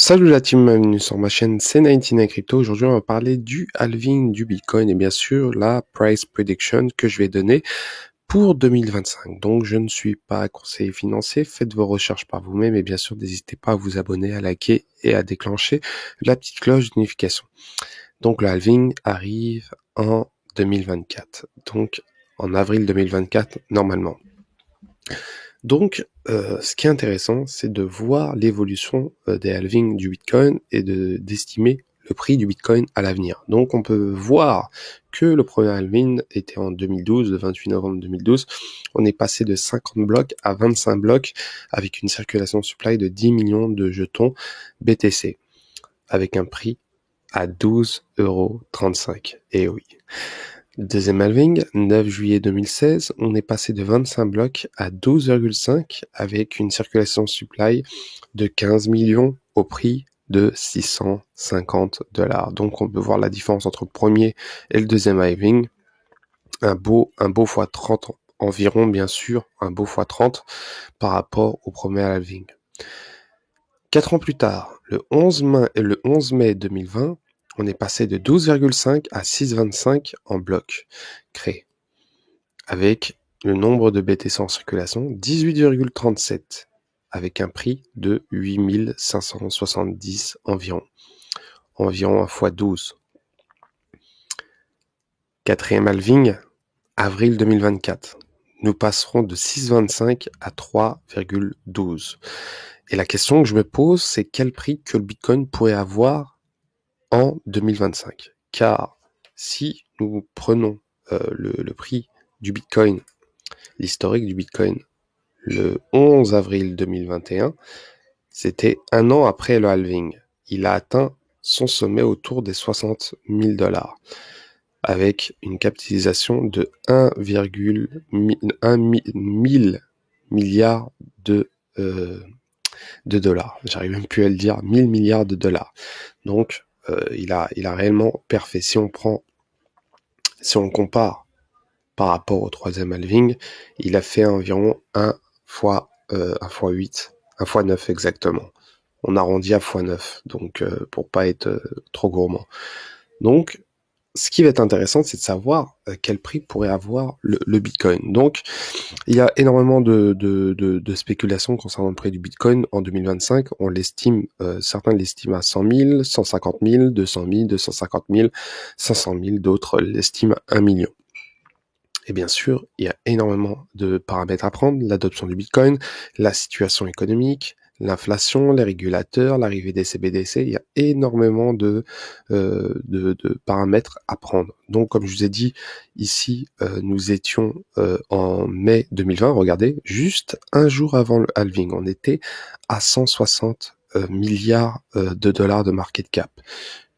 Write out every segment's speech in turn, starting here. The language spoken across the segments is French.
Salut la team, bienvenue sur ma chaîne C99 Crypto. Aujourd'hui, on va parler du halving du Bitcoin et bien sûr la price prediction que je vais donner pour 2025. Donc, je ne suis pas conseiller financier. Faites vos recherches par vous-même et bien sûr, n'hésitez pas à vous abonner, à liker et à déclencher la petite cloche de notification. Donc, le halving arrive en 2024. Donc, en avril 2024, normalement. Donc, ce qui est intéressant, c'est de voir l'évolution des halvings du Bitcoin et d'estimer le prix du Bitcoin à l'avenir. Donc, on peut voir que le premier halving était en 2012, le 28 novembre 2012. On est passé de 50 blocs à 25 blocs avec une circulation supply de 10 millions de jetons BTC avec un prix à 12,35 €. Et oui. Deuxième halving, 9 juillet 2016, on est passé de 25 blocs à 12,5 avec une circulation supply de 15 millions au prix de 650 $. Donc on peut voir la différence entre le premier et le deuxième halving. Un beau x 30 environ, bien sûr, un beau x 30 par rapport au premier halving. 4 ans plus tard, le 11 mai 2020, on est passé de 12,5 à 6,25 en bloc créé, avec le nombre de BTC en circulation, 18,37, avec un prix de 8570 environ un x 12. Quatrième halving, avril 2024. Nous passerons de 6,25 à 3,12. Et la question que je me pose, c'est quel prix que le Bitcoin pourrait avoir en 2025. Car si nous prenons le prix du Bitcoin, l'historique du Bitcoin, le 11 avril 2021, c'était un an après le halving. Il a atteint son sommet autour des 60 000 $, avec une capitalisation de 1,1 milliard de dollars. J'arrive même plus à le dire, 1000 milliards de dollars. Donc, il a réellement perfait. Si on compare par rapport au troisième halving, il a fait environ 1 fois 8, 1 fois 9 exactement. On arrondit à fois 9, donc pour pas être trop gourmand. Donc, ce qui va être intéressant, c'est de savoir quel prix pourrait avoir le Bitcoin. Donc, il y a énormément de spéculations concernant le prix du Bitcoin en 2025. On l'estime, certains l'estiment à 100 000, 150 000, 200 000, 250 000, 500 000, d'autres l'estiment à 1 million. Et bien sûr, il y a énormément de paramètres à prendre, l'adoption du Bitcoin, la situation économique, l'inflation, les régulateurs, l'arrivée des CBDC, il y a énormément de paramètres à prendre. Donc, comme je vous ai dit, ici, nous étions en mai 2020, regardez, juste un jour avant le halving, on était à 160 milliards de dollars de market cap.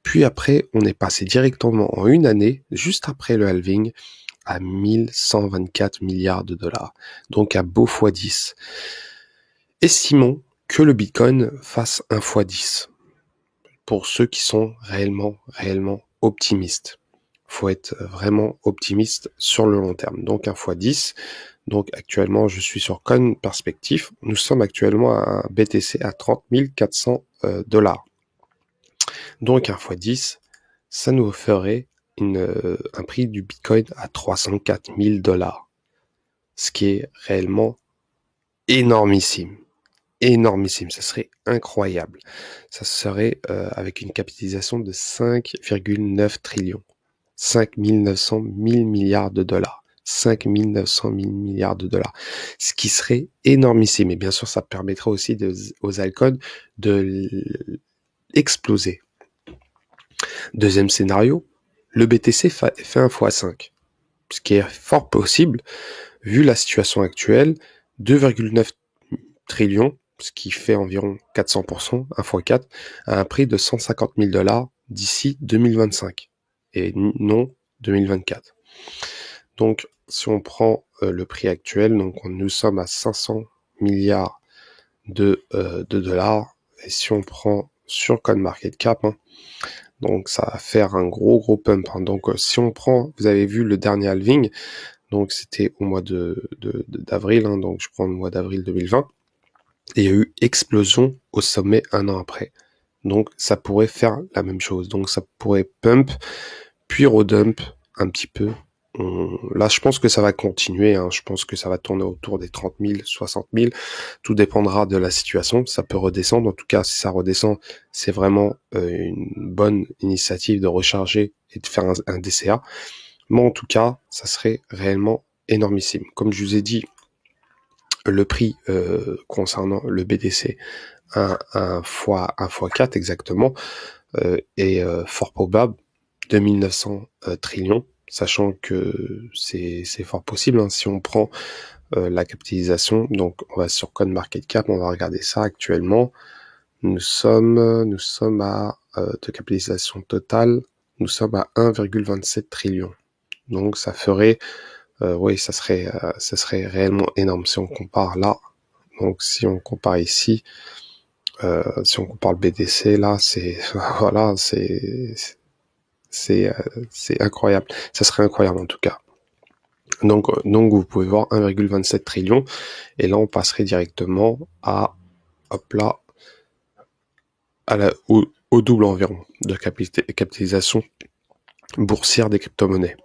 Puis après, on est passé directement en une année, juste après le halving, à 1124 milliards de dollars. Donc un beau x10. Estimons que le Bitcoin fasse un x10. Pour ceux qui sont réellement optimistes. Faut être vraiment optimiste sur le long terme. Donc un x10. Donc actuellement, je suis sur Coin Perspective. Nous sommes actuellement à un BTC à 30 400 $. Donc un x10, ça nous ferait un prix du Bitcoin à 304 000 $. Ce qui est réellement énormissime. Énormissime, ça serait incroyable. Ça serait avec une capitalisation de 5,9 trillions. 5 900 000 milliards de dollars. 5 900 000 milliards de dollars. Ce qui serait énormissime. Et bien sûr, ça permettrait aussi aux altcoins de exploser. Deuxième scénario, le BTC fait un x5. Ce qui est fort possible, vu la situation actuelle, 2,9 trillions, ce qui fait environ 400%, 1 x 4, à un prix de 150 000 $ d'ici 2025, et non 2024. Donc, si on prend le prix actuel, donc nous sommes à 500 milliards de dollars, et si on prend sur CoinMarketCap, donc ça va faire un gros pump. Donc si on prend, vous avez vu le dernier halving, donc c'était au mois d'avril, donc je prends le mois d'avril 2020, et il y a eu explosion au sommet un an après. Donc ça pourrait faire la même chose. Donc ça pourrait pump, puis redump un petit peu. Là, je pense que ça va continuer. Je pense que ça va tourner autour des 30 000, 60 000. Tout dépendra de la situation. Ça peut redescendre. En tout cas, si ça redescend, c'est vraiment une bonne initiative de recharger et de faire un DCA. Mais en tout cas, ça serait réellement énormissime. Comme je vous ai dit, le prix concernant le BTC, un fois 4 exactement, est fort probable, 2900 trillions, sachant que c'est fort possible, si on prend la capitalisation. Donc on va sur CoinMarketCap, on va regarder ça actuellement. Nous sommes à de capitalisation totale, nous sommes à 1,27 trillions. Donc ça ferait oui, ça serait réellement énorme si on compare là. Donc si on compare ici, si on compare le BTC là, c'est voilà, c'est incroyable. Ça serait incroyable en tout cas. Donc vous pouvez voir 1,27 trillions et là on passerait directement à hop là au double environ de capitalisation boursière des crypto-monnaies.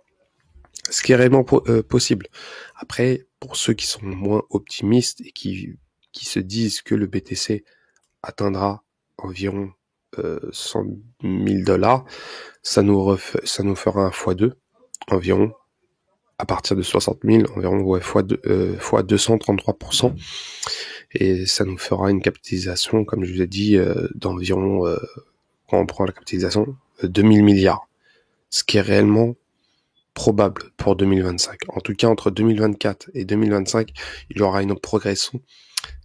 Ce qui est réellement possible. Après, pour ceux qui sont moins optimistes et qui se disent que le BTC atteindra environ 100 000 $, ça nous fera un x2 environ, à partir de 60 000, environ fois 233%, et ça nous fera une capitalisation, comme je vous ai dit, d'environ, quand on prend la capitalisation, 2000 milliards, ce qui est réellement probable pour 2025. En tout cas, entre 2024 et 2025, il y aura une progression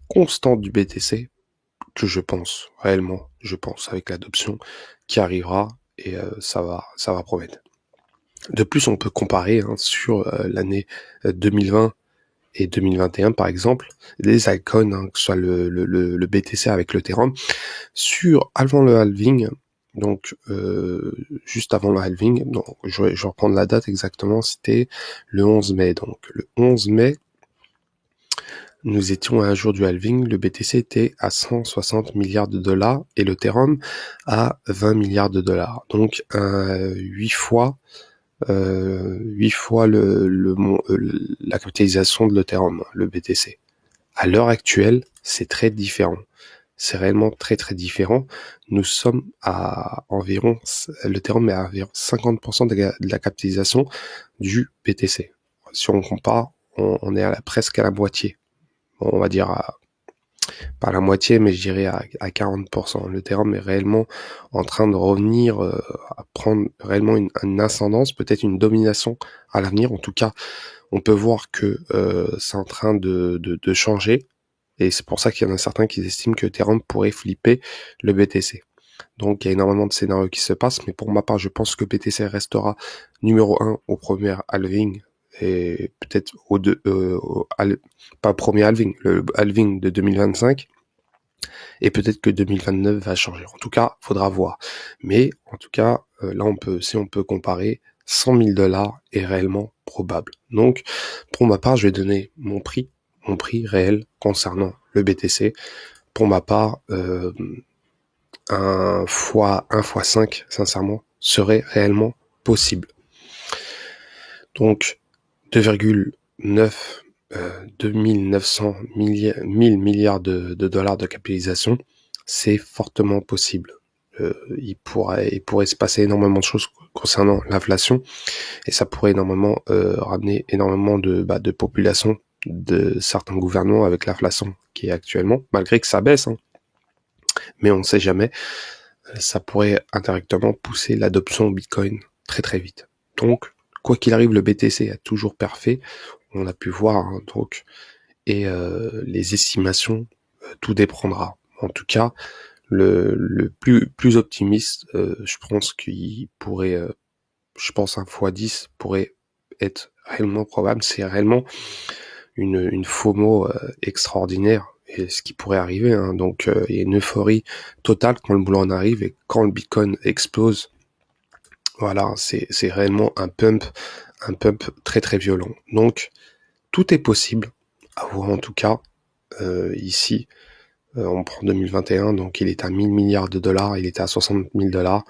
constante du BTC, que je pense, avec l'adoption qui arrivera, et ça va promettre. De plus, on peut comparer sur l'année 2020 et 2021, par exemple, les altcoins, que ce soit le BTC avec l'Ethereum, avant le halving, donc juste avant le halving, donc je vais reprendre la date exactement, c'était le 11 mai. Donc le 11 mai, nous étions à un jour du halving, le BTC était à 160 milliards de dollars et l'Ethereum à 20 milliards de dollars. Donc 8 fois la capitalisation de l'Ethereum, le BTC. À l'heure actuelle, c'est très différent. C'est réellement très très différent. Nous sommes à environ, l'Ethereum est à environ 50% de la capitalisation du BTC. Si on compare, on est presque à la moitié. On va dire pas la moitié, mais je dirais à 40%. L'Ethereum est réellement en train de revenir à prendre réellement une ascendance, peut-être une domination à l'avenir. En tout cas, on peut voir que c'est en train de changer. Et c'est pour ça qu'il y en a certains qui estiment que Ethereum pourrait flipper le BTC. Donc il y a énormément de scénarios qui se passent, mais pour ma part, je pense que BTC restera numéro 1 au premier halving, et peut-être pas premier halving, le halving de 2025, et peut-être que 2029 va changer. En tout cas, faudra voir. Mais en tout cas, là si on peut comparer, 100 000 $ est réellement probable. Donc, pour ma part, je vais donner mon prix réel concernant le BTC. Pour ma part, un fois 5, sincèrement, serait réellement possible. Donc, 2,9 2900 milliards de dollars de capitalisation, c'est fortement possible. Il pourrait se passer énormément de choses concernant l'inflation, et ça pourrait énormément ramener énormément de population de certains gouvernements avec l'inflation qui est actuellement, malgré que ça baisse, mais on ne sait jamais, ça pourrait indirectement pousser l'adoption au Bitcoin très très vite. Donc, quoi qu'il arrive, le BTC a toujours parfait, on a pu voir, donc, et les estimations, tout dépendra. En tout cas, le plus optimiste, je pense qu'il pourrait, je pense un x10 pourrait être réellement probable. C'est réellement une FOMO extraordinaire, et ce qui pourrait arriver. Donc il y a une euphorie totale quand le boulot en arrive, et quand le Bitcoin explose, voilà, c'est réellement un pump très très violent. Donc tout est possible, à voir en tout cas ici. On prend 2021, donc il est à 1000 milliards de dollars, il était à 60 000 dollars,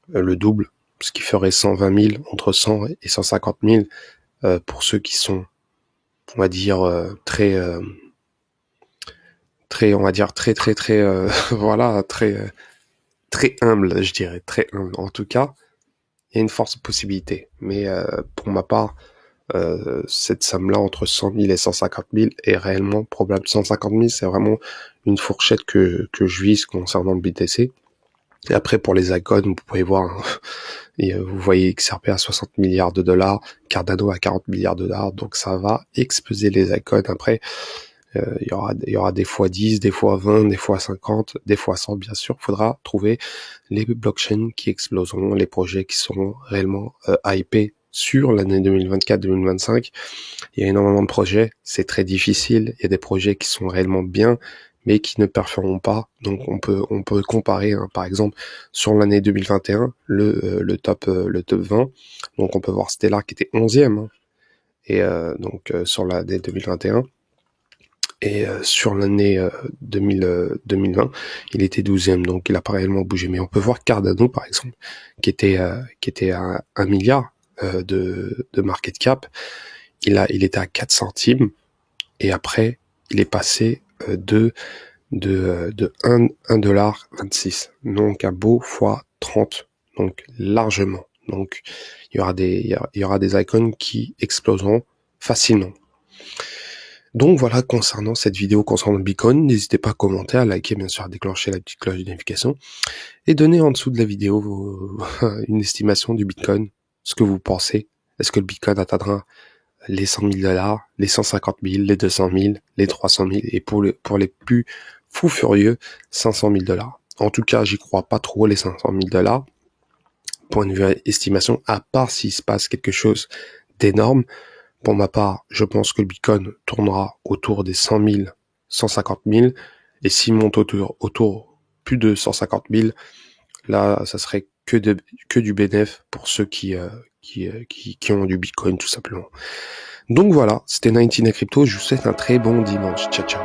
le double, ce qui ferait 120 000, entre 100 et 150 000 pour ceux qui sont, on va dire, très, on va dire très, voilà, très humble, je dirais, très humble. En tout cas, il y a une force possibilité. Mais pour ma part, cette somme-là, entre 100 000 et 150 000, est réellement probable. 150 000, c'est vraiment une fourchette que je vise concernant le BTC. Et après, pour les icônes, vous pouvez voir, hein, et vous voyez XRP à 60 milliards de dollars, Cardano à 40 milliards de dollars, donc ça va exploser les icônes. Après, il y aura des fois 10, des fois 20, des fois 50, des fois 100, bien sûr. Il faudra trouver les blockchains qui exploseront, les projets qui seront réellement hypés sur l'année 2024-2025. Il y a énormément de projets, c'est très difficile. Il y a des projets qui sont réellement bien, mais qui ne performeront pas. Donc on peut comparer, hein, par exemple, sur l'année 2021, le top 20. Donc on peut voir Stellar qui était 11e, hein, et sur l'année 2021. Et sur l'année 2020, il était 12e, donc il a pas réellement bougé. Mais on peut voir Cardano, par exemple, qui était à 1 milliard de market cap. Il était à 4 centimes, et après, il est passé de 1,26$. Donc un beau fois 30, donc largement. Donc il y aura des icônes qui exploseront facilement. Donc voilà, concernant cette vidéo concernant le Bitcoin, n'hésitez pas à commenter, à liker, bien sûr, à déclencher la petite cloche de notification, et donnez en dessous de la vidéo une estimation du Bitcoin, ce que vous pensez. Est-ce que le Bitcoin atteindra les 100 000 dollars, les 150 000, les 200 000, les 300 000, et pour les plus fous furieux, 500 000 dollars. En tout cas, j'y crois pas trop, les 500 000 dollars, point de vue estimation, à part s'il se passe quelque chose d'énorme. Pour ma part, je pense que le Bitcoin tournera autour des 100 000, 150 000, et s'il monte autour plus de 150 000, là, ça serait que du bénéf pour ceux qui ont du Bitcoin, tout simplement. Donc voilà, c'était 19 Crypto, je vous souhaite un très bon dimanche. Ciao, ciao.